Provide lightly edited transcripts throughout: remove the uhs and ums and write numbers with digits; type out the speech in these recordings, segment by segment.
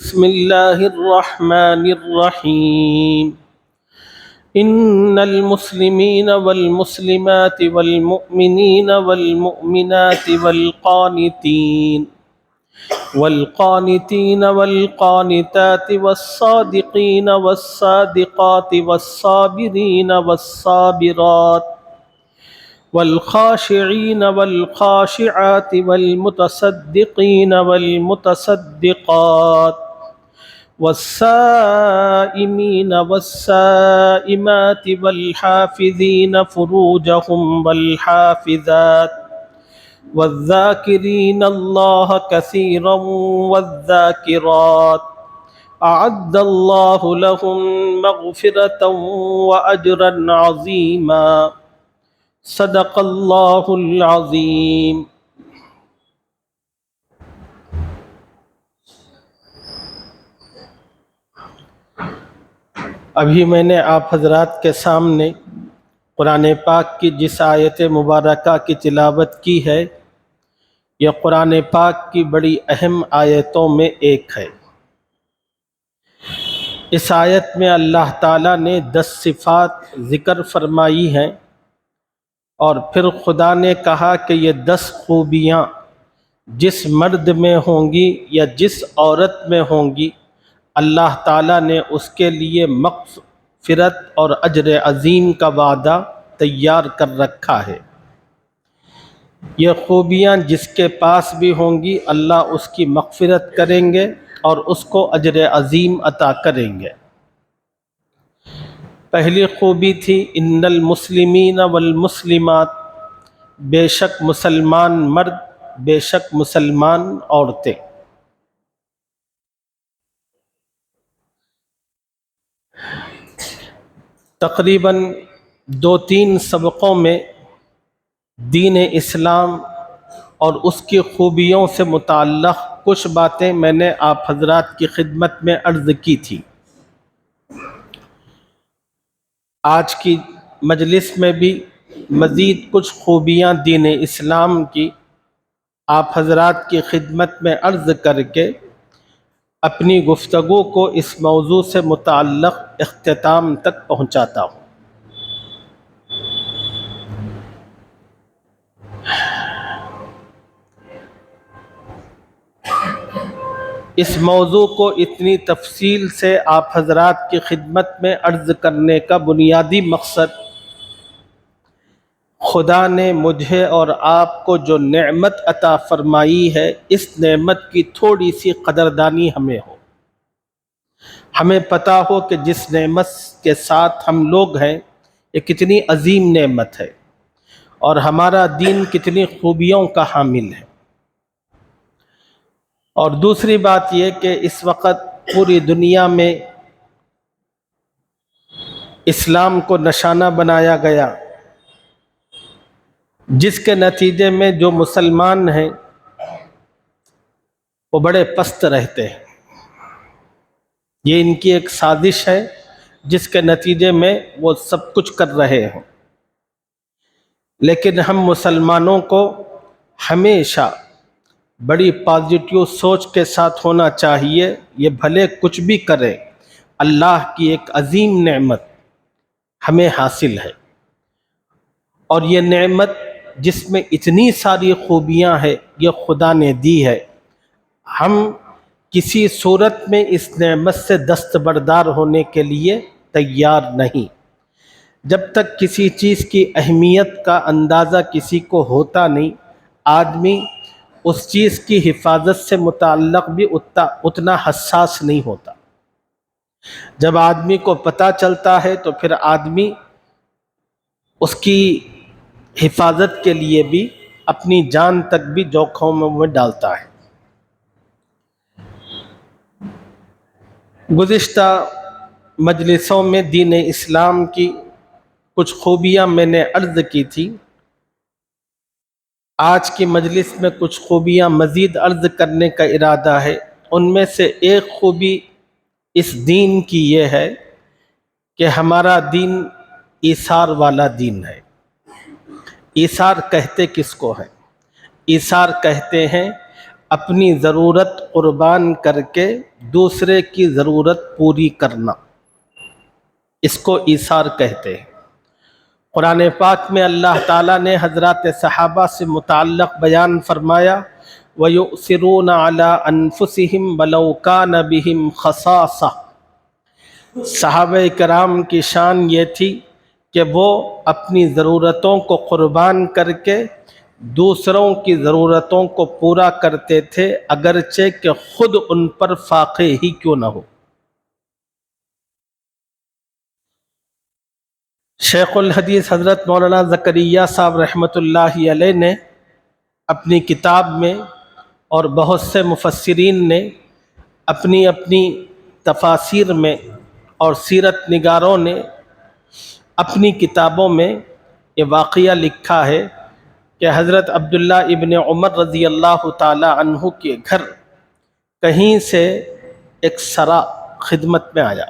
بسم الله الرحمن الرحيم إن المسلمين والمسلمات والمؤمنين والمؤمنات والقانتين والقانتات والصادقين والصادقات والصابرين والصابرات والخاشعين والخاشعات والمتصدقين والمتصدقات والسائمين والسائمات والحافظين فروجهم والحافظات والذاكرين الله كثيرا والذاكرات أعد الله لهم مغفرة وأجرا عظيما صدق اللہ العظیم۔ ابھی میں نے آپ حضرات کے سامنے قرآن پاک کی جس آیت مبارکہ کی تلاوت کی ہے، یہ قرآن پاک کی بڑی اہم آیتوں میں ایک ہے۔ اس آیت میں اللہ تعالیٰ نے 10 صفات ذکر فرمائی ہیں، اور پھر خدا نے کہا کہ یہ 10 خوبیاں جس مرد میں ہوں گی یا جس عورت میں ہوں گی، اللہ تعالیٰ نے اس کے لیے مغفرت اور اجر عظیم کا وعدہ تیار کر رکھا ہے۔ یہ خوبیاں جس کے پاس بھی ہوں گی، اللہ اس کی مغفرت کریں گے اور اس کو اجر عظیم عطا کریں گے۔ پہلی خوبی تھی ان المسلمین والمسلمات، بے شک مسلمان مرد، بے شک مسلمان عورتیں۔ تقریباً 2-3 سبقوں میں دین اسلام اور اس کی خوبیوں سے متعلق کچھ باتیں میں نے آپ حضرات کی خدمت میں عرض کی تھی۔ آج کی مجلس میں بھی مزید کچھ خوبیاں دین اسلام کی آپ حضرات کی خدمت میں عرض کر کے اپنی گفتگو کو اس موضوع سے متعلق اختتام تک پہنچاتا ہوں۔ اس موضوع کو اتنی تفصیل سے آپ حضرات کی خدمت میں عرض کرنے کا بنیادی مقصد، خدا نے مجھے اور آپ کو جو نعمت عطا فرمائی ہے، اس نعمت کی تھوڑی سی قدردانی ہمیں ہو، ہمیں پتہ ہو کہ جس نعمت کے ساتھ ہم لوگ ہیں یہ کتنی عظیم نعمت ہے اور ہمارا دین کتنی خوبیوں کا حامل ہے۔ اور دوسری بات یہ کہ اس وقت پوری دنیا میں اسلام کو نشانہ بنایا گیا، جس کے نتیجے میں جو مسلمان ہیں وہ بڑے پست رہتے ہیں۔ یہ ان کی ایک سازش ہے جس کے نتیجے میں وہ سب کچھ کر رہے ہیں، لیکن ہم مسلمانوں کو ہمیشہ بڑی پازیٹیو سوچ کے ساتھ ہونا چاہیے۔ یہ بھلے کچھ بھی کرے، اللہ کی ایک عظیم نعمت ہمیں حاصل ہے، اور یہ نعمت جس میں اتنی ساری خوبیاں ہیں یہ خدا نے دی ہے۔ ہم کسی صورت میں اس نعمت سے دستبردار ہونے کے لیے تیار نہیں۔ جب تک کسی چیز کی اہمیت کا اندازہ کسی کو ہوتا نہیں، آدمی اس چیز کی حفاظت سے متعلق بھی اتنا حساس نہیں ہوتا۔ جب آدمی کو پتہ چلتا ہے تو پھر آدمی اس کی حفاظت کے لیے بھی اپنی جان تک بھی جوکھوں میں ڈالتا ہے۔ گزشتہ مجلسوں میں دین اسلام کی کچھ خوبیاں میں نے عرض کی تھی۔ آج کی مجلس میں کچھ خوبیاں مزید عرض کرنے کا ارادہ ہے۔ ان میں سے ایک خوبی اس دین کی یہ ہے کہ ہمارا دین ایثار والا دین ہے۔ ایثار کہتے کس کو ہے؟ ایثار کہتے ہیں اپنی ضرورت قربان کر کے دوسرے کی ضرورت پوری کرنا، اس کو ایثار کہتے ہیں۔ قرآن پاک میں اللہ تعالیٰ نے حضرات صحابہ سے متعلق بیان فرمایا وَيُؤْثِرُونَ عَلَىٰ أَنفُسِهِمْ وَلَوْ كَانَ بِهِمْ خَصَاصَةٌ۔ صحابہ کرام کی شان یہ تھی کہ وہ اپنی ضرورتوں کو قربان کر کے دوسروں کی ضرورتوں کو پورا کرتے تھے، اگرچہ کہ خود ان پر فاقے ہی کیوں نہ ہو۔ شیخ الحدیث حضرت مولانا زکریا صاحب رحمۃ اللہ علیہ نے اپنی کتاب میں اور بہت سے مفسرین نے اپنی اپنی تفاسیر میں اور سیرت نگاروں نے اپنی کتابوں میں یہ واقعہ لکھا ہے کہ حضرت عبداللہ ابن عمر رضی اللہ تعالی عنہ کے گھر کہیں سے ایک سرا خدمت میں آیا۔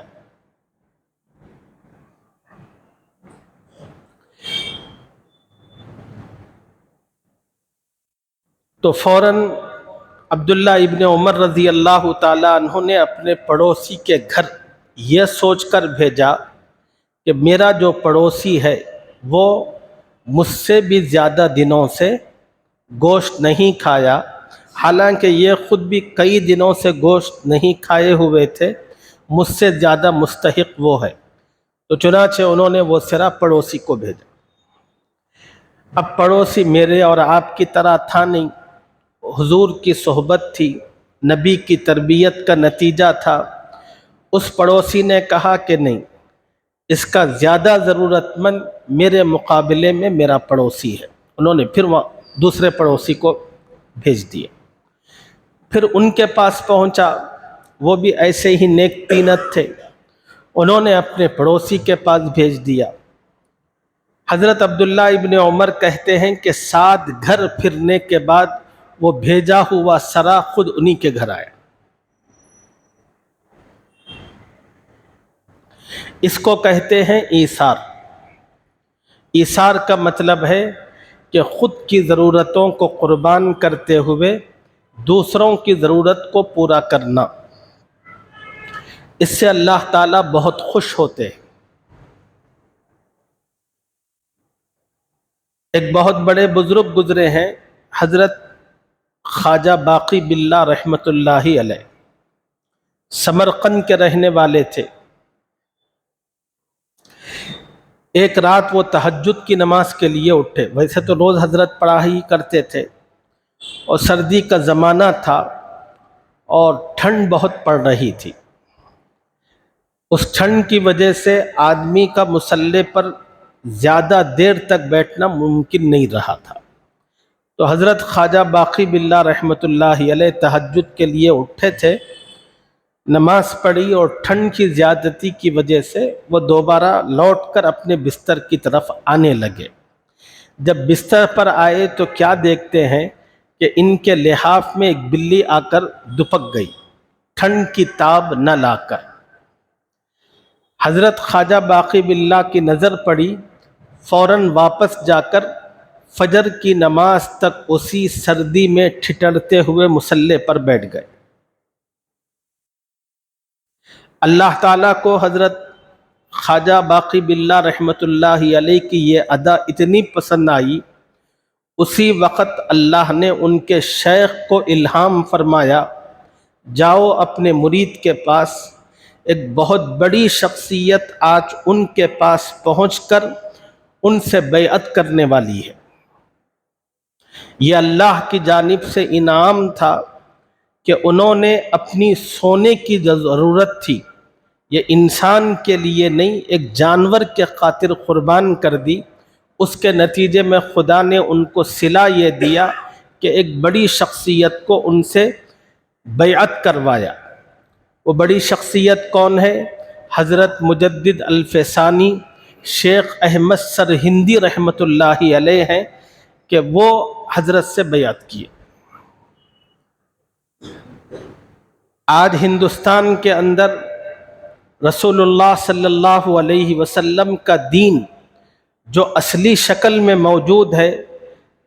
تو فوراً عبداللہ ابن عمر رضی اللہ تعالی عنہ نے اپنے پڑوسی کے گھر یہ سوچ کر بھیجا کہ میرا جو پڑوسی ہے وہ مجھ سے بھی زیادہ دنوں سے گوشت نہیں کھایا، حالانکہ یہ خود بھی کئی دنوں سے گوشت نہیں کھائے ہوئے تھے، مجھ سے زیادہ مستحق وہ ہے۔ تو چنانچہ انہوں نے وہ سرا پڑوسی کو بھیجا۔ اب پڑوسی میرے اور آپ کی طرح تھا نہیں، حضور کی صحبت تھی، نبی کی تربیت کا نتیجہ تھا۔ اس پڑوسی نے کہا کہ نہیں، اس کا زیادہ ضرورت مند میرے مقابلے میں میرا پڑوسی ہے۔ انہوں نے پھر وہاں دوسرے پڑوسی کو بھیج دیے۔ پھر ان کے پاس پہنچا، وہ بھی ایسے ہی نیک طینت تھے، انہوں نے اپنے پڑوسی کے پاس بھیج دیا۔ حضرت عبداللہ ابن عمر کہتے ہیں کہ 7 گھر پھرنے کے بعد وہ بھیجا ہوا سرا خود انہی کے گھر آیا۔ اس کو کہتے ہیں ایثار۔ ایثار کا مطلب ہے کہ خود کی ضرورتوں کو قربان کرتے ہوئے دوسروں کی ضرورت کو پورا کرنا۔ اس سے اللہ تعالیٰ بہت خوش ہوتے ہیں۔ ایک بہت بڑے بزرگ گزرے ہیں، حضرت خواجہ باقی باللہ رحمۃ اللہ علیہ، سمرقند کے رہنے والے تھے۔ ایک رات وہ تہجد کی نماز کے لیے اٹھے، ویسے تو روز حضرت پڑھا ہی کرتے تھے، اور سردی کا زمانہ تھا اور ٹھنڈ بہت پڑ رہی تھی۔ اس ٹھنڈ کی وجہ سے آدمی کا مصلی پر زیادہ دیر تک بیٹھنا ممکن نہیں رہا تھا۔ تو حضرت خواجہ باقی باللہ رحمۃ اللہ علیہ تہجد کے لیے اٹھے تھے، نماز پڑھی اور ٹھنڈ کی زیادتی کی وجہ سے وہ دوبارہ لوٹ کر اپنے بستر کی طرف آنے لگے۔ جب بستر پر آئے تو کیا دیکھتے ہیں کہ ان کے لحاف میں ایک بلی آ کر دپک گئی، ٹھنڈ کی تاب نہ لا کر۔ حضرت خواجہ باقی باللہ کی نظر پڑی، فوراً واپس جا کر فجر کی نماز تک اسی سردی میں ٹھٹرتے ہوئے مصلی پر بیٹھ گئے۔ اللہ تعالیٰ کو حضرت خواجہ باقی باللہ رحمۃ اللہ علیہ کی یہ ادا اتنی پسند آئی، اسی وقت اللہ نے ان کے شیخ کو الہام فرمایا، جاؤ اپنے مرید کے پاس، ایک بہت بڑی شخصیت آج ان کے پاس پہنچ کر ان سے بیعت کرنے والی ہے۔ یہ اللہ کی جانب سے انعام تھا کہ انہوں نے اپنی سونے کی جو ضرورت تھی یہ انسان کے لیے نہیں، ایک جانور کے خاطر قربان کر دی۔ اس کے نتیجے میں خدا نے ان کو صلہ یہ دیا کہ ایک بڑی شخصیت کو ان سے بیعت کروایا۔ وہ بڑی شخصیت کون ہے؟ حضرت مجدد الفسانی شیخ احمد سرہندی رحمۃ اللہ علیہ ہیں کہ وہ حضرت سے بیعت کیے۔ آج ہندوستان کے اندر رسول اللہ صلی اللہ علیہ وسلم کا دین جو اصلی شکل میں موجود ہے،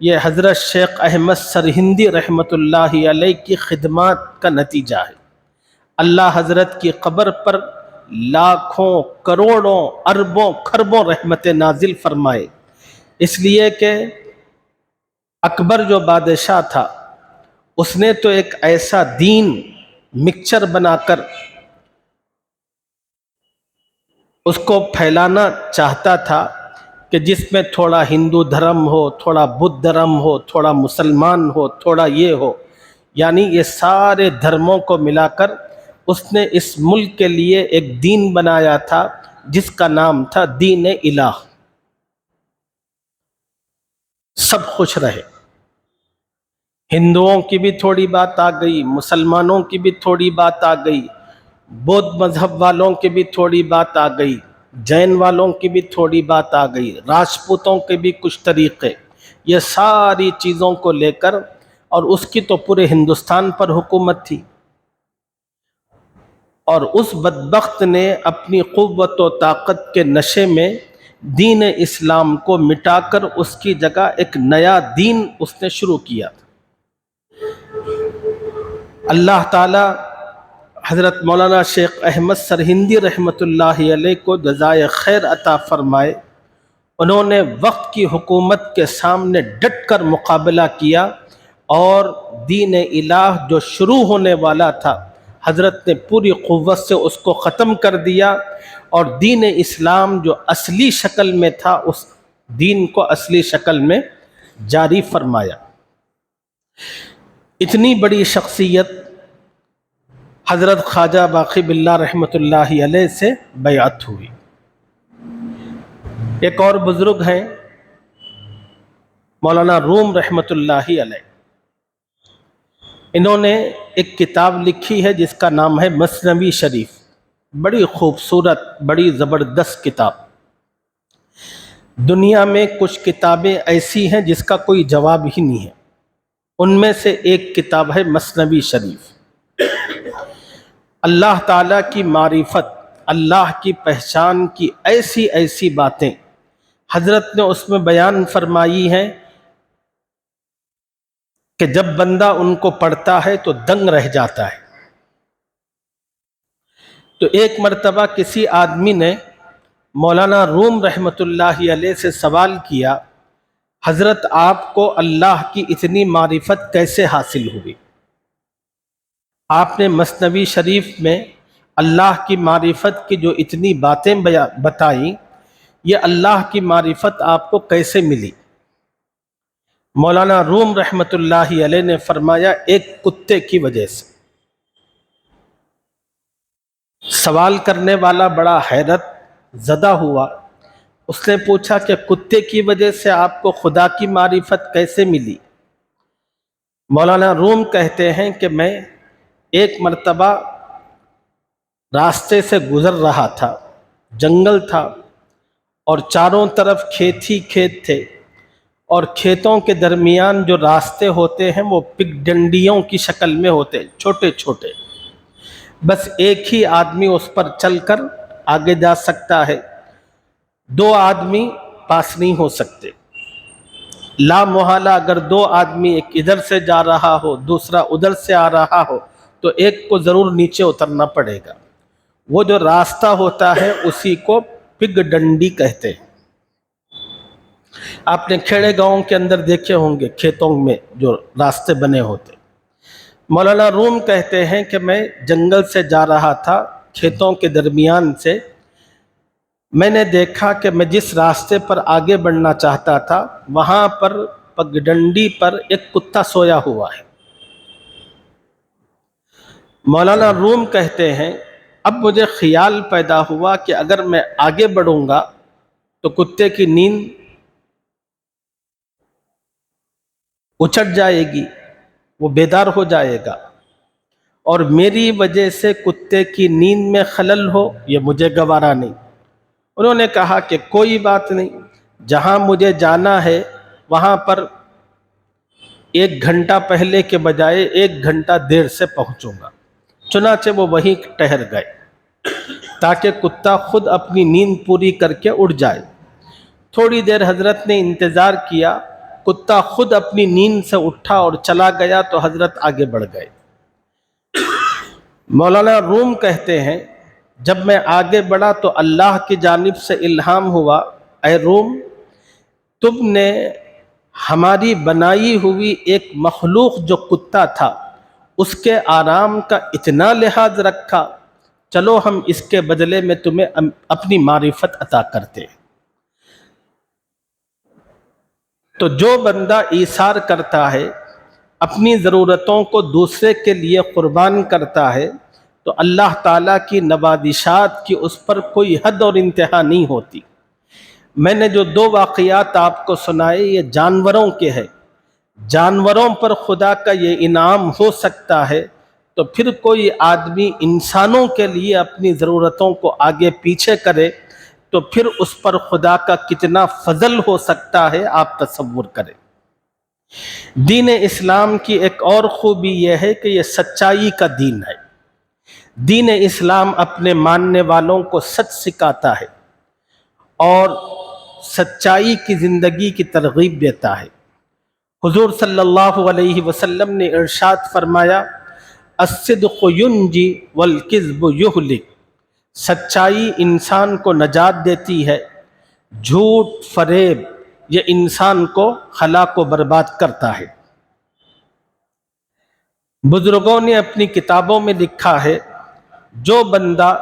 یہ حضرت شیخ احمد سرہندی رحمۃ اللہ علیہ کی خدمات کا نتیجہ ہے۔ اللہ حضرت کی قبر پر لاکھوں کروڑوں اربوں خربوں رحمت نازل فرمائے، اس لیے کہ اکبر جو بادشاہ تھا اس نے تو ایک ایسا دین مکسچر بنا کر اس کو پھیلانا چاہتا تھا کہ جس میں تھوڑا ہندو دھرم ہو، تھوڑا بدھ دھرم ہو، تھوڑا مسلمان ہو، تھوڑا یہ ہو، یعنی یہ سارے دھرموں کو ملا کر اس نے اس ملک کے لیے ایک دین بنایا تھا جس کا نام تھا دین الہ۔ سب خوش رہے، ہندوؤں کی بھی تھوڑی بات آ گئی، مسلمانوں کی بھی تھوڑی بات آ گئی، بودھ مذہب والوں کی بھی تھوڑی بات آ گئی، جین والوں کی بھی تھوڑی بات آ گئی، راجپوتوں کے بھی کچھ طریقے، یہ ساری چیزوں کو لے کر، اور اس کی تو پورے ہندوستان پر حکومت تھی، اور اس بدبخت نے اپنی قوت و طاقت کے نشے میں دین اسلام کو مٹا کر اس کی جگہ ایک نیا دین اس نے شروع کیا۔ اللہ تعالی حضرت مولانا شیخ احمد سرہندی رحمۃ اللہ علیہ کو جزائے خیر عطا فرمائے، انہوں نے وقت کی حکومت کے سامنے ڈٹ کر مقابلہ کیا، اور دین الہ جو شروع ہونے والا تھا حضرت نے پوری قوت سے اس کو ختم کر دیا، اور دین اسلام جو اصلی شکل میں تھا اس دین کو اصلی شکل میں جاری فرمایا۔ اتنی بڑی شخصیت حضرت خواجہ باقی باللہ رحمۃ اللہ علیہ سے بیعت ہوئی۔ ایک اور بزرگ ہیں مولانا روم رحمۃ اللہ علیہ، انہوں نے ایک کتاب لکھی ہے جس کا نام ہے مثنوی شریف، بڑی خوبصورت بڑی زبردست کتاب۔ دنیا میں کچھ کتابیں ایسی ہیں جس کا کوئی جواب ہی نہیں ہے، ان میں سے ایک کتاب ہے مثنوی شریف۔ اللہ تعالیٰ کی معرفت، اللہ کی پہچان کی ایسی ایسی باتیں حضرت نے اس میں بیان فرمائی ہیں کہ جب بندہ ان کو پڑھتا ہے تو دنگ رہ جاتا ہے۔ تو ایک مرتبہ کسی آدمی نے مولانا روم رحمۃ اللہ علیہ سے سوال کیا، حضرت آپ کو اللہ کی اتنی معرفت کیسے حاصل ہوئی؟ آپ نے مثنوی شریف میں اللہ کی معرفت کی جو اتنی باتیں بتائیں، یہ اللہ کی معرفت آپ کو کیسے ملی؟ مولانا روم رحمۃ اللہ علیہ نے فرمایا، ایک کتے کی وجہ سے۔ سوال کرنے والا بڑا حیرت زدہ ہوا، اس نے پوچھا کہ کتے کی وجہ سے آپ کو خدا کی معرفت کیسے ملی؟ مولانا روم کہتے ہیں کہ میں ایک مرتبہ راستے سے گزر رہا تھا، جنگل تھا اور چاروں طرف کھیت ہی کھیت تھے، اور کھیتوں کے درمیان جو راستے ہوتے ہیں وہ پگ ڈنڈیوں کی شکل میں ہوتے، چھوٹے چھوٹے، بس ایک ہی آدمی اس پر چل کر آگے جا سکتا ہے، دو آدمی پاس نہیں ہو سکتے۔ لا محالہ اگر دو آدمی، ایک ادھر سے جا رہا ہو دوسرا ادھر سے آ رہا ہو، تو ایک کو ضرور نیچے اترنا پڑے گا۔ وہ جو راستہ ہوتا ہے اسی کو پگ ڈنڈی کہتے ہیں۔ آپ نے کھیڑے گاؤں کے اندر دیکھے ہوں گے کھیتوں میں جو راستے بنے ہوتے۔ مولانا روم کہتے ہیں کہ میں جنگل سے جا رہا تھا، کھیتوں کے درمیان سے، میں نے دیکھا کہ میں جس راستے پر آگے بڑھنا چاہتا تھا وہاں پر پگ ڈنڈی پر ایک کتا سویا ہوا ہے۔ مولانا روم کہتے ہیں اب مجھے خیال پیدا ہوا کہ اگر میں آگے بڑھوں گا تو کتے کی نیند اچٹ جائے گی، وہ بیدار ہو جائے گا، اور میری وجہ سے کتے کی نیند میں خلل ہو، یہ مجھے گوارا نہیں۔ انہوں نے کہا کہ کوئی بات نہیں، جہاں مجھے جانا ہے وہاں پر 1 گھنٹہ پہلے کے بجائے 1 گھنٹہ دیر سے پہنچوں گا۔ چنانچہ وہ وہیں ٹھہر گئے تاکہ کتا خود اپنی نیند پوری کر کے اٹھ جائے۔ تھوڑی دیر حضرت نے انتظار کیا، کتا خود اپنی نیند سے اٹھا اور چلا گیا تو حضرت آگے بڑھ گئے۔ مولانا روم کہتے ہیں جب میں آگے بڑھا تو اللہ کی جانب سے الہام ہوا، اے روم، تم نے ہماری بنائی ہوئی ایک مخلوق جو کتا تھا اس کے آرام کا اتنا لحاظ رکھا، چلو ہم اس کے بدلے میں تمہیں اپنی معرفت عطا کرتے۔ تو جو بندہ ایثار کرتا ہے، اپنی ضرورتوں کو دوسرے کے لیے قربان کرتا ہے، تو اللہ تعالیٰ کی نوازشات کی اس پر کوئی حد اور انتہا نہیں ہوتی۔ میں نے جو دو واقعات آپ کو سنائے یہ جانوروں کے ہیں، جانوروں پر خدا کا یہ انعام ہو سکتا ہے، تو پھر کوئی آدمی انسانوں کے لیے اپنی ضرورتوں کو آگے پیچھے کرے تو پھر اس پر خدا کا کتنا فضل ہو سکتا ہے آپ تصور کریں۔ دین اسلام کی ایک اور خوبی یہ ہے کہ یہ سچائی کا دین ہے۔ دین اسلام اپنے ماننے والوں کو سچ سکھاتا ہے اور سچائی کی زندگی کی ترغیب دیتا ہے۔ حضور صلی اللہ علیہ وسلم نے ارشاد فرمایا، الصدق ینجی والکذب یہلک، سچائی انسان کو نجات دیتی ہے، جھوٹ فریب یہ انسان کو ہلاک و برباد کرتا ہے۔ بزرگوں نے اپنی کتابوں میں لکھا ہے، جو بندہ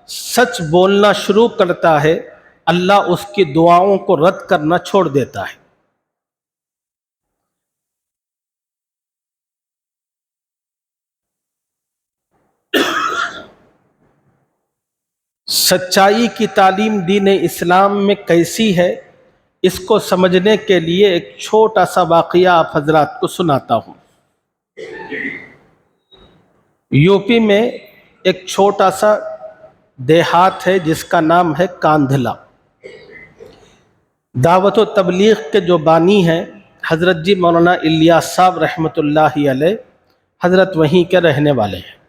سچ بولنا شروع کرتا ہے اللہ اس کی دعاؤں کو رد کرنا چھوڑ دیتا ہے۔ سچائی کی تعلیم دین اسلام میں کیسی ہے، اس کو سمجھنے کے لیے ایک چھوٹا سا واقعہ آپ حضرات کو سناتا ہوں۔ یو پی میں ایک چھوٹا سا دیہات ہے جس کا نام ہے کاندھلا۔ دعوت و تبلیغ کے جو بانی ہیں حضرت جی مولانا الیاس صاحب رحمۃ اللہ علیہ، حضرت وہیں کے رہنے والے ہیں۔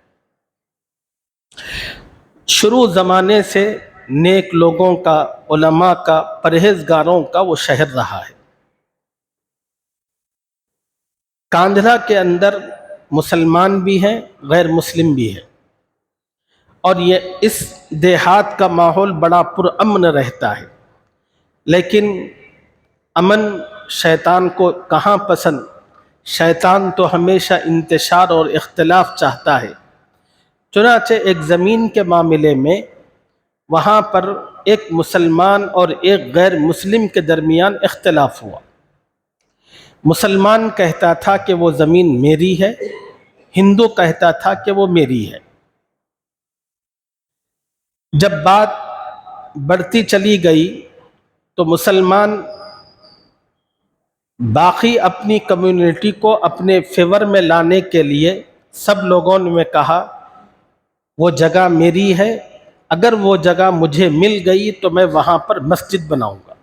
شروع زمانے سے نیک لوگوں کا، علماء کا، پرہیزگاروں کا وہ شہر رہا ہے۔ کاندھلا کے اندر مسلمان بھی ہیں، غیر مسلم بھی ہیں، اور یہ اس دیہات کا ماحول بڑا پرامن رہتا ہے۔ لیکن امن شیطان کو کہاں پسند، شیطان تو ہمیشہ انتشار اور اختلاف چاہتا ہے۔ چنانچہ ایک زمین کے معاملے میں وہاں پر ایک مسلمان اور ایک غیر مسلم کے درمیان اختلاف ہوا۔ مسلمان کہتا تھا کہ وہ زمین میری ہے، ہندو کہتا تھا کہ وہ میری ہے۔ جب بات بڑھتی چلی گئی تو مسلمان باقی اپنی کمیونٹی کو اپنے فیور میں لانے کے لیے سب لوگوں نے کہا وہ جگہ میری ہے، اگر وہ جگہ مجھے مل گئی تو میں وہاں پر مسجد بناؤں گا۔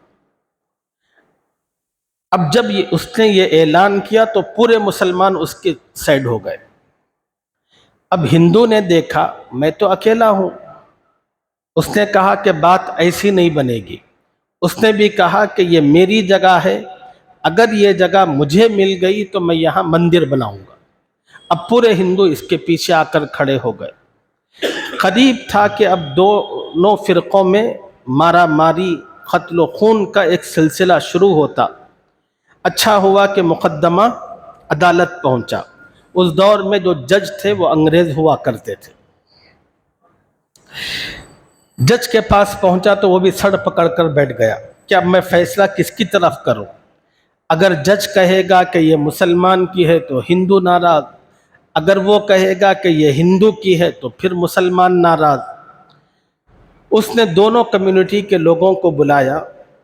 اب جب اس نے یہ اعلان کیا تو پورے مسلمان اس کے سائڈ ہو گئے۔ اب ہندو نے دیکھا میں تو اکیلا ہوں، اس نے کہا کہ بات ایسی نہیں بنے گی۔ اس نے بھی کہا کہ یہ میری جگہ ہے، اگر یہ جگہ مجھے مل گئی تو میں یہاں مندر بناؤں گا۔ اب پورے ہندو اس کے پیچھے آ کر کھڑے ہو گئے۔ قریب تھا کہ اب دونوں فرقوں میں مارا ماری، قتل و خون کا ایک سلسلہ شروع ہوتا۔ اچھا ہوا کہ مقدمہ عدالت پہنچا۔ اس دور میں جو جج تھے وہ انگریز ہوا کرتے تھے۔ جج کے پاس پہنچا تو وہ بھی سڑ پکڑ کر بیٹھ گیا کہ اب میں فیصلہ کس کی طرف کروں۔ اگر جج کہے گا کہ یہ مسلمان کی ہے تو ہندو ناراض، اگر وہ کہے گا کہ یہ ہندو کی ہے تو پھر مسلمان ناراض۔ اس نے دونوں کمیونٹی کے لوگوں کو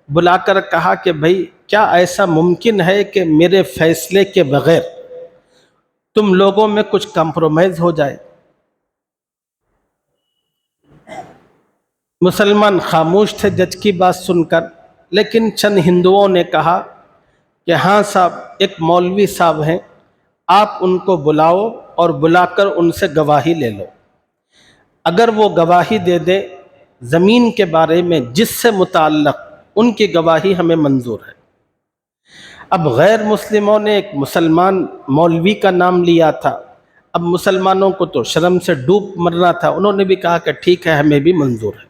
بلا کر کہا کہ بھئی کیا ایسا ممکن ہے کہ میرے فیصلے کے بغیر تم لوگوں میں کچھ کمپرومائز ہو جائے؟ مسلمان خاموش تھے جج کی بات سن کر، لیکن چند ہندوؤں نے کہا کہ ہاں صاحب، ایک مولوی صاحب ہیں، آپ ان کو بلاؤ اور بلا کر ان سے گواہی لے لو۔ اگر وہ گواہی دے دے زمین کے بارے میں جس سے متعلق، ان کی گواہی ہمیں منظور ہے۔ اب غیر مسلموں نے ایک مسلمان مولوی کا نام لیا تھا، اب مسلمانوں کو تو شرم سے ڈوب مرنا تھا، انہوں نے بھی کہا کہ ٹھیک ہے ہمیں بھی منظور ہے۔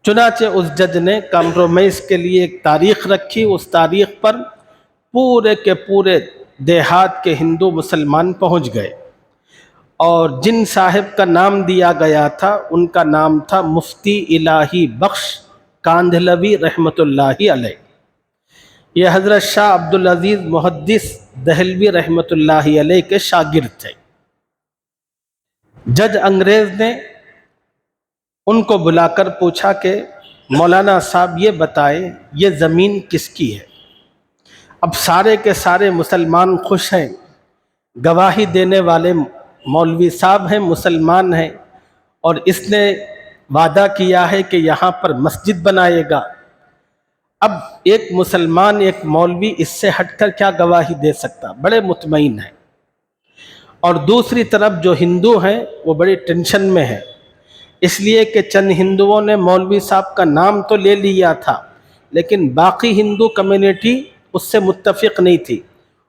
چنانچہ اس جج نے کمپرومائز کے لیے ایک تاریخ رکھی، اس تاریخ پر پورے کے پورے دیہات کے ہندو مسلمان پہنچ گئے، اور جن صاحب کا نام دیا گیا تھا ان کا نام تھا مفتی الہی بخش کاندھلوی رحمۃ اللہ علیہ۔ یہ حضرت شاہ عبدالعزیز محدث دہلوی رحمۃ اللہ علیہ کے شاگرد تھے۔ جج انگریز نے ان کو بلا کر پوچھا کہ مولانا صاحب یہ بتائیں یہ زمین کس کی ہے؟ اب سارے کے سارے مسلمان خوش ہیں، گواہی دینے والے مولوی صاحب ہیں، مسلمان ہیں، اور اس نے وعدہ کیا ہے کہ یہاں پر مسجد بنائے گا۔ اب ایک مسلمان، ایک مولوی اس سے ہٹ کر کیا گواہی دے سکتا؟ بڑے مطمئن ہیں۔ اور دوسری طرف جو ہندو ہیں وہ بڑی ٹینشن میں ہیں، اس لیے کہ چند ہندوؤں نے مولوی صاحب کا نام تو لے لیا تھا لیکن باقی ہندو کمیونٹی اس سے متفق نہیں تھی۔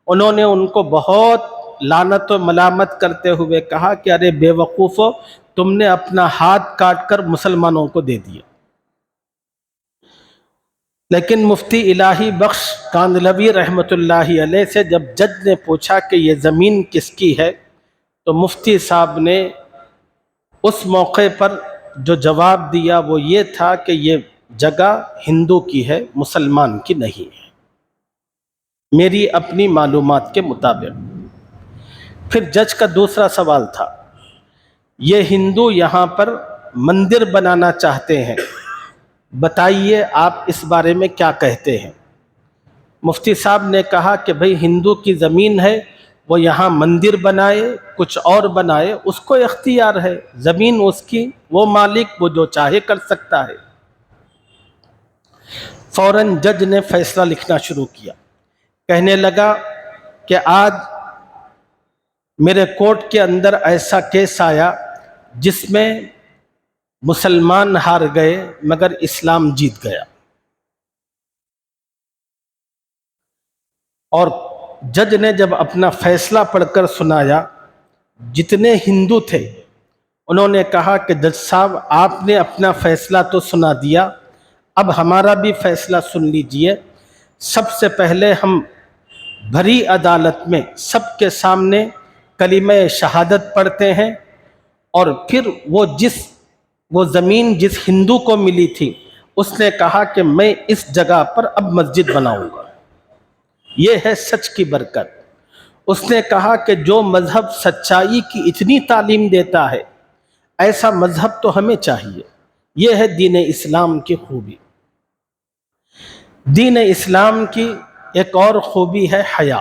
انہوں نے ان کو بہت لعنت و ملامت کرتے ہوئے کہا کہ ارے بے وقوفو، تم نے اپنا ہاتھ کاٹ کر مسلمانوں کو دے دیا۔ لیکن مفتی الہی بخش کاندھلوی رحمۃ اللہ علیہ سے جب جج نے پوچھا کہ یہ زمین کس کی ہے، تو مفتی صاحب نے اس موقع پر جو جواب دیا وہ یہ تھا کہ یہ جگہ ہندو کی ہے، مسلمان کی نہیں ہے، میری اپنی معلومات کے مطابق۔ پھر جج کا دوسرا سوال تھا، یہ ہندو یہاں پر مندر بنانا چاہتے ہیں، بتائیے آپ اس بارے میں کیا کہتے ہیں؟ مفتی صاحب نے کہا کہ بھئی ہندو کی زمین ہے، وہ یہاں مندر بنائے، کچھ اور بنائے، اس کو اختیار ہے، زمین اس کی، وہ مالک، وہ جو چاہے کر سکتا ہے۔ فوراً جج نے فیصلہ لکھنا شروع کیا، کہنے لگا کہ آج میرے کورٹ کے اندر ایسا کیس آیا جس میں مسلمان ہار گئے مگر اسلام جیت گیا۔ اور جج نے جب اپنا فیصلہ پڑھ کر سنایا، جتنے ہندو تھے انہوں نے کہا کہ جج صاحب آپ نے اپنا فیصلہ تو سنا دیا، اب ہمارا بھی فیصلہ سن لیجئے۔ سب سے پہلے ہم بھری عدالت میں سب کے سامنے کلمہ شہادت پڑھتے ہیں، اور پھر وہ زمین جس ہندو کو ملی تھی اس نے کہا کہ میں اس جگہ پر اب مسجد بناؤں گا، یہ ہے سچ کی برکت۔ اس نے کہا کہ جو مذہب سچائی کی اتنی تعلیم دیتا ہے ایسا مذہب تو ہمیں چاہیے، یہ ہے دین اسلام کی خوبی۔ دین اسلام کی ایک اور خوبی ہے حیا،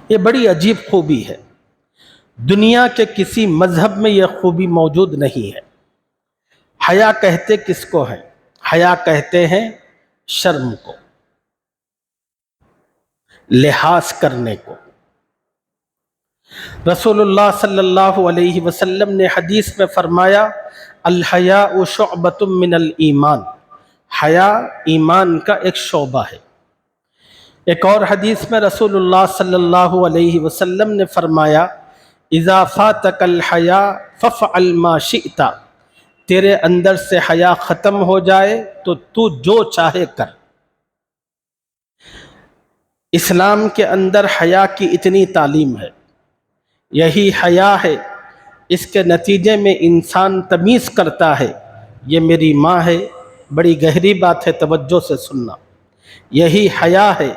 یہ بڑی عجیب خوبی ہے، دنیا کے کسی مذہب میں یہ خوبی موجود نہیں ہے۔ حیا کہتے کس کو ہے؟ حیا کہتے ہیں شرم کو، لحاظ کرنے کو۔ رسول اللہ صلی اللہ علیہ وسلم نے حدیث میں فرمایا الحیاء شعبۃ من الایمان، حیا ایمان کا ایک شعبہ ہے۔ ایک اور حدیث میں رسول اللہ صلی اللہ علیہ وسلم نے فرمایا اذا فاتک الحیاء فافعل ما شئت، تیرے اندر سے حیا ختم ہو جائے تو جو چاہے کر۔ اسلام کے اندر حیا کی اتنی تعلیم ہے، یہی حیا ہے، اس کے نتیجے میں انسان تمیز کرتا ہے یہ میری ماں ہے، بڑی گہری بات ہے، توجہ سے سننا، یہی حیا ہے،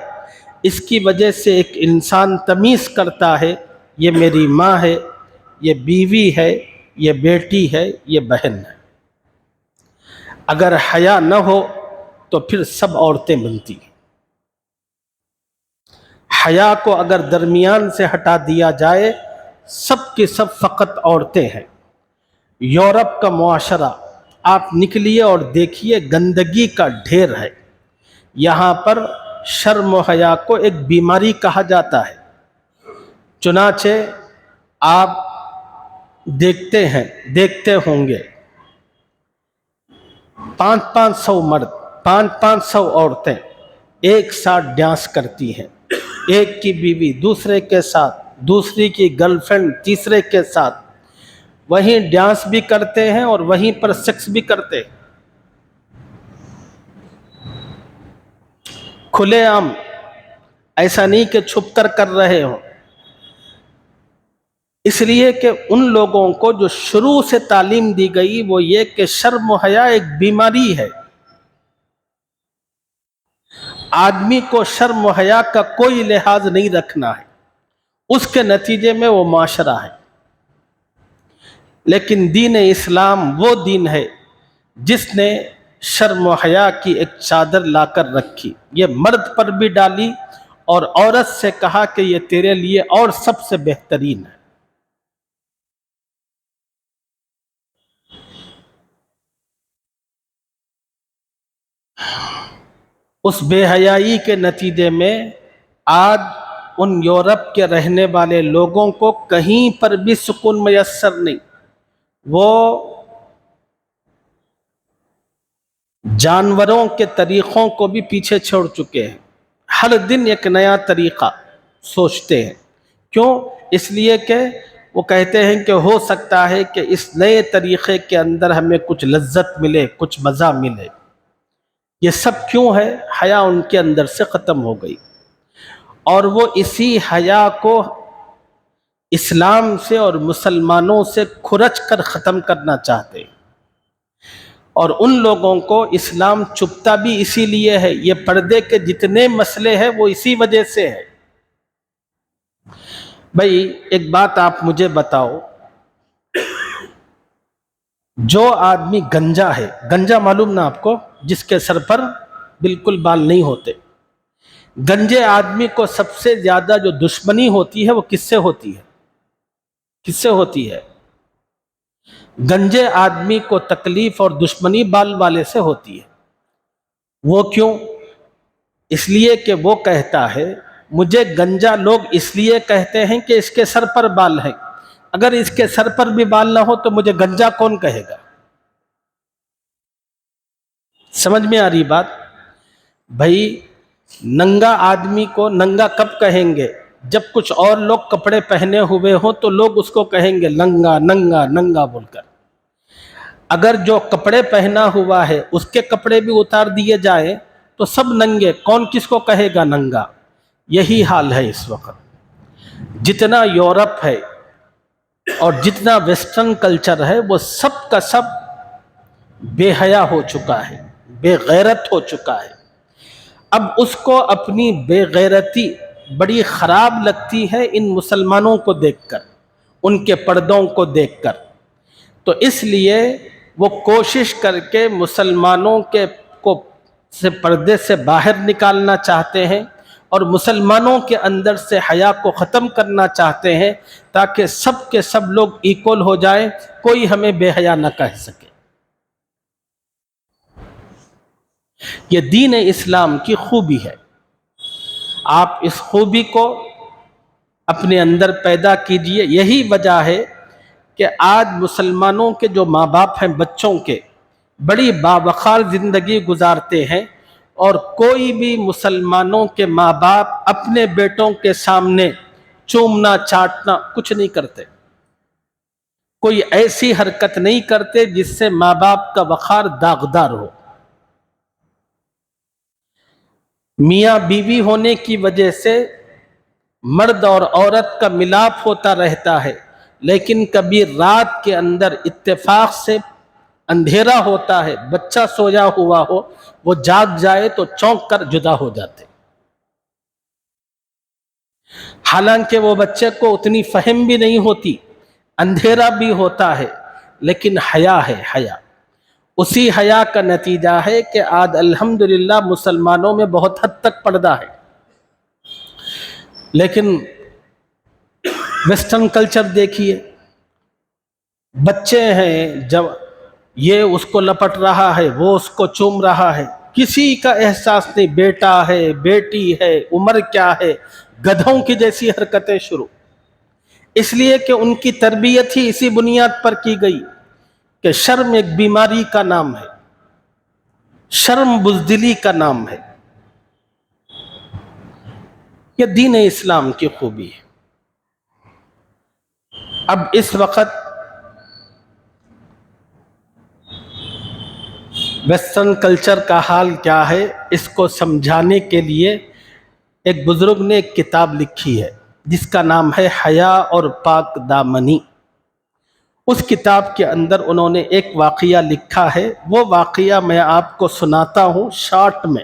اس کی وجہ سے ایک انسان تمیز کرتا ہے یہ میری ماں ہے، یہ بیوی ہے، یہ بیٹی ہے، یہ بہن ہے۔ اگر حیا نہ ہو تو پھر سب عورتیں بنتی ہیں۔ حیا کو اگر درمیان سے ہٹا دیا جائے سب کی سب فقط عورتیں ہیں۔ یورپ کا معاشرہ آپ نکلیے اور دیکھیے، گندگی کا ڈھیر ہے، یہاں پر شرم و حیا کو ایک بیماری کہا جاتا ہے۔ چنانچہ آپ دیکھتے ہوں گے 500 مرد 500 عورتیں ایک ساتھ ڈانس کرتی ہیں، ایک کی بیوی دوسرے کے ساتھ، دوسری کی گرل فرینڈ تیسرے کے ساتھ، وہیں ڈانس بھی کرتے ہیں اور وہیں پر سیکس بھی کرتے ہیں کھلے عام، ایسا نہیں کہ چھپ کر کر رہے ہوں۔ اس لیے کہ ان لوگوں کو جو شروع سے تعلیم دی گئی وہ یہ کہ شرم و حیا ایک بیماری ہے، آدمی کو شرم و حیا کا کوئی لحاظ نہیں رکھنا ہے، اس کے نتیجے میں وہ معاشرہ ہے۔ لیکن دین اسلام وہ دین ہے جس نے شرم و حیا کی ایک چادر لا کر رکھی، یہ مرد پر بھی ڈالی اور عورت سے کہا کہ یہ تیرے لیے اور سب سے بہترین ہے۔ اس بے حیائی کے نتیجے میں آج ان یورپ کے رہنے والے لوگوں کو کہیں پر بھی سکون میسر نہیں، وہ جانوروں کے طریقوں کو بھی پیچھے چھوڑ چکے ہیں، ہر دن ایک نیا طریقہ سوچتے ہیں۔ کیوں؟ اس لیے کہ وہ کہتے ہیں کہ ہو سکتا ہے کہ اس نئے طریقے کے اندر ہمیں کچھ لذت ملے، کچھ مزہ ملے۔ یہ سب کیوں ہے؟ حیا ان کے اندر سے ختم ہو گئی، اور وہ اسی حیا کو اسلام سے اور مسلمانوں سے کھرچ کر ختم کرنا چاہتے ہیں۔ اور ان لوگوں کو اسلام چپتا بھی اسی لیے ہے، یہ پردے کے جتنے مسئلے ہیں وہ اسی وجہ سے ہے۔ بھئی ایک بات آپ مجھے بتاؤ، جو آدمی گنجا ہے، گنجا معلوم نا آپ کو، جس کے سر پر بالکل بال نہیں ہوتے، گنجے آدمی کو سب سے زیادہ جو دشمنی ہوتی ہے وہ کس سے ہوتی ہے؟ کس سے ہوتی ہے؟ گنجے آدمی کو تکلیف اور دشمنی بال والے سے ہوتی ہے۔ وہ کیوں؟ اس لیے کہ وہ کہتا ہے مجھے گنجا لوگ اس لیے کہتے ہیں کہ اس کے سر پر بال ہیں، اگر اس کے سر پر بھی بال نہ ہو تو مجھے گنجا کون کہے گا؟ سمجھ میں آ رہی بات؟ بھائی ننگا آدمی کو ننگا کب کہیں گے؟ جب کچھ اور لوگ کپڑے پہنے ہوئے ہوں تو لوگ اس کو کہیں گے ننگا ننگا ننگا بول کر۔ اگر جو کپڑے پہنا ہوا ہے اس کے کپڑے بھی اتار دیے جائیں تو سب ننگے، کون کس کو کہے گا ننگا؟ یہی حال ہے اس وقت۔ جتنا یورپ ہے اور جتنا ویسٹرن کلچر ہے وہ سب کا سب بے حیا ہو چکا ہے، بے غیرت ہو چکا ہے۔ اب اس کو اپنی بے غیرتی بڑی خراب لگتی ہے ان مسلمانوں کو دیکھ کر، ان کے پردوں کو دیکھ کر، تو اس لیے وہ کوشش کر کے مسلمانوں کے کو سے پردے سے باہر نکالنا چاہتے ہیں اور مسلمانوں کے اندر سے حیا کو ختم کرنا چاہتے ہیں تاکہ سب کے سب لوگ ایکول ہو جائیں، کوئی ہمیں بے حیا نہ کہہ سکے۔ یہ دین اسلام کی خوبی ہے، آپ اس خوبی کو اپنے اندر پیدا کیجئے۔ یہی وجہ ہے کہ آج مسلمانوں کے جو ماں باپ ہیں بچوں کے بڑی باوقار زندگی گزارتے ہیں، اور کوئی بھی مسلمانوں کے ماں باپ اپنے بیٹوں کے سامنے چومنا چاٹنا کچھ نہیں کرتے، کوئی ایسی حرکت نہیں کرتے جس سے ماں باپ کا وقار داغدار ہو۔ میاں بیوی ہونے کی وجہ سے مرد اور عورت کا ملاپ ہوتا رہتا ہے، لیکن کبھی رات کے اندر اتفاق سے اندھیرا ہوتا ہے، بچہ سویا ہوا ہو، وہ جاگ جائے تو چونک کر جدا ہو جاتے، حالانکہ وہ بچے کو اتنی فہم بھی نہیں ہوتی، اندھیرا بھی ہوتا ہے، لیکن حیا ہے حیا۔ اسی حیا کا نتیجہ ہے کہ آج الحمدللہ مسلمانوں میں بہت حد تک پردہ ہے، لیکن ویسٹرن کلچر دیکھیے، بچے ہیں جب یہ اس کو لپٹ رہا ہے، وہ اس کو چوم رہا ہے، کسی کا احساس نہیں، بیٹا ہے بیٹی ہے، عمر کیا ہے، گدھوں کی جیسی حرکتیں شروع، اس لیے کہ ان کی تربیت ہی اسی بنیاد پر کی گئی کہ شرم ایک بیماری کا نام ہے۔ شرم بزدلی کا نام ہے. یہ دین اسلام کی خوبی ہے. اب اس وقت ویسٹرن کلچر کا حال کیا ہے، اس کو سمجھانے کے لیے ایک بزرگ نے ایک کتاب لکھی ہے جس کا نام ہے حیا اور پاک دامنی. اس کتاب کے اندر انہوں نے ایک واقعہ لکھا ہے. وہ واقعہ میں آپ کو سناتا ہوں شارٹ میں.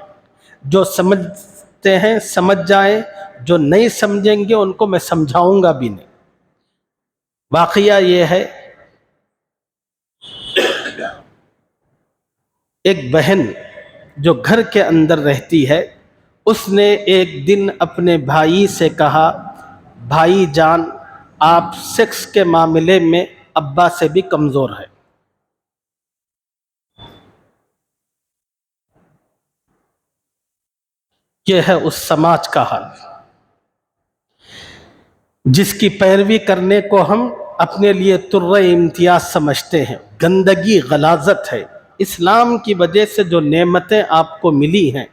جو سمجھتے ہیں سمجھ جائیں، جو نہیں سمجھیں گے ان کو میں سمجھاؤں گا بھی نہیں. واقعہ یہ ہے، ایک بہن جو گھر کے اندر رہتی ہے، اس نے ایک دن اپنے بھائی سے کہا، بھائی جان آپ سیکس کے معاملے میں ابا سے بھی کمزور ہے. یہ ہے اس سماج کا حال جس کی پیروی کرنے کو ہم اپنے لیے ترہ امتیاز سمجھتے ہیں. گندگی غلاظت ہے. اسلام کی وجہ سے جو نعمتیں آپ کو ملی ہیں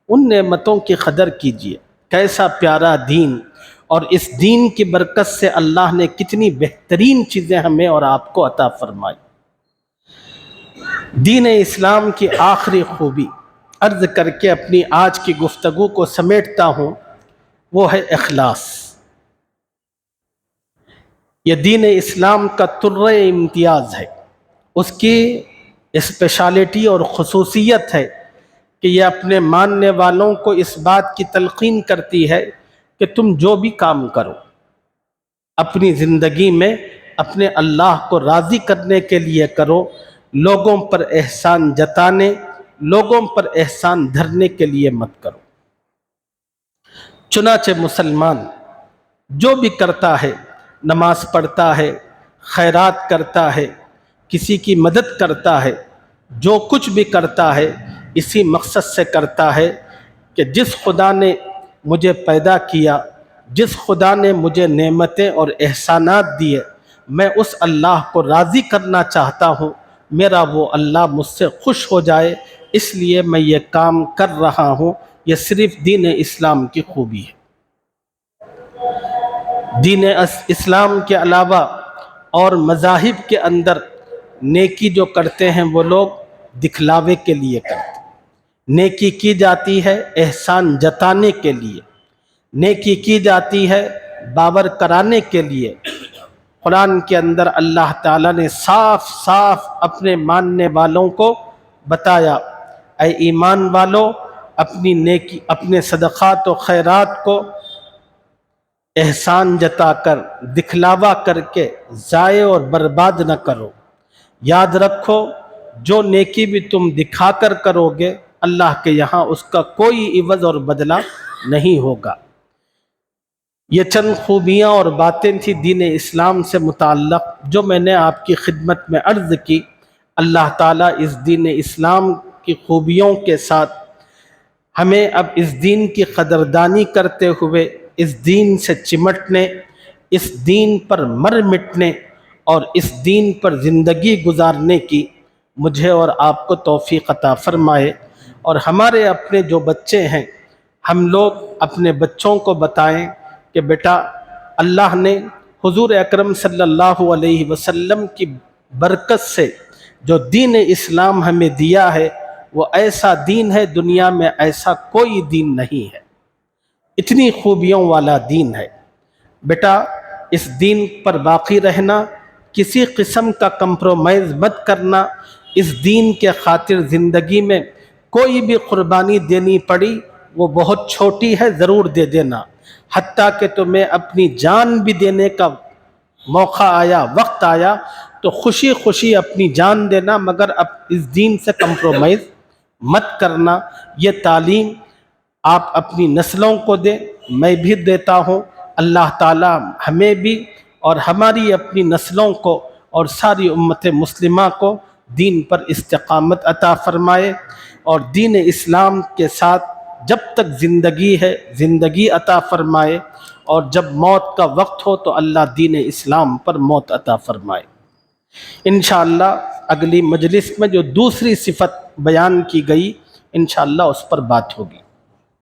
ان نعمتوں کی قدر کیجیے. کیسا پیارا دین، اور اس دین کی برکت سے اللہ نے کتنی بہترین چیزیں ہمیں اور آپ کو عطا فرمائی. دین اسلام کی آخری خوبی عرض کر کے اپنی آج کی گفتگو کو سمیٹتا ہوں، وہ ہے اخلاص. یہ دین اسلام کا ترہ امتیاز ہے. اس کی اسپیشالٹی اور خصوصیت ہے کہ یہ اپنے ماننے والوں کو اس بات کی تلقین کرتی ہے کہ تم جو بھی کام کرو اپنی زندگی میں اپنے اللہ کو راضی کرنے کے لیے کرو، لوگوں پر احسان جتانے، لوگوں پر احسان دھرنے کے لیے مت کرو. چنانچہ مسلمان جو بھی کرتا ہے، نماز پڑھتا ہے، خیرات کرتا ہے، کسی کی مدد کرتا ہے، جو کچھ بھی کرتا ہے اسی مقصد سے کرتا ہے کہ جس خدا نے مجھے پیدا کیا، جس خدا نے مجھے نعمتیں اور احسانات دیے، میں اس اللہ کو راضی کرنا چاہتا ہوں. میرا وہ اللہ مجھ سے خوش ہو جائے، اس لیے میں یہ کام کر رہا ہوں. یہ صرف دین اسلام کی خوبی ہے. دین اسلام کے علاوہ اور مذاہب کے اندر نیکی جو کرتے ہیں وہ لوگ دکھلاوے کے لیے کرتے ہیں. نیکی کی جاتی ہے احسان جتانے کے لیے، نیکی کی جاتی ہے باور کرانے کے لیے. قرآن کے اندر اللہ تعالیٰ نے صاف صاف اپنے ماننے والوں کو بتایا، اے ایمان والو اپنی نیکی، اپنے صدقات و خیرات کو احسان جتا کر، دکھلاوا کر کے ضائع اور برباد نہ کرو. یاد رکھو جو نیکی بھی تم دکھا کر کرو گے اللہ کے یہاں اس کا کوئی عوض اور بدلہ نہیں ہوگا. یہ چند خوبیاں اور باتیں تھی دین اسلام سے متعلق جو میں نے آپ کی خدمت میں عرض کی. اللہ تعالیٰ اس دین اسلام کی خوبیوں کے ساتھ ہمیں اب اس دین کی قدردانی کرتے ہوئے اس دین سے چمٹنے، اس دین پر مر مٹنے اور اس دین پر زندگی گزارنے کی مجھے اور آپ کو توفیق عطا فرمائے. اور ہمارے اپنے جو بچے ہیں ہم لوگ اپنے بچوں کو بتائیں کہ بیٹا اللہ نے حضور اکرم صلی اللہ علیہ وسلم کی برکت سے جو دین اسلام ہمیں دیا ہے وہ ایسا دین ہے، دنیا میں ایسا کوئی دین نہیں ہے. اتنی خوبیوں والا دین ہے. بیٹا اس دین پر باقی رہنا، کسی قسم کا کمپرومائز مت کرنا. اس دین کے خاطر زندگی میں کوئی بھی قربانی دینی پڑی وہ بہت چھوٹی ہے، ضرور دے دینا. حتیٰ کہ تمہیں اپنی جان بھی دینے کا موقع آیا، وقت آیا تو خوشی خوشی اپنی جان دینا، مگر اب اس دین سے کمپرومائز مت کرنا. یہ تعلیم آپ اپنی نسلوں کو دیں، میں بھی دیتا ہوں. اللہ تعالی ہمیں بھی اور ہماری اپنی نسلوں کو اور ساری امت مسلمہ کو دین پر استقامت عطا فرمائے، اور دین اسلام کے ساتھ جب تک زندگی ہے زندگی عطا فرمائے، اور جب موت کا وقت ہو تو اللہ دین اسلام پر موت عطا فرمائے. انشاءاللہ اگلی مجلس میں جو دوسری صفت بیان کی گئی، انشاءاللہ اس پر بات ہوگی۔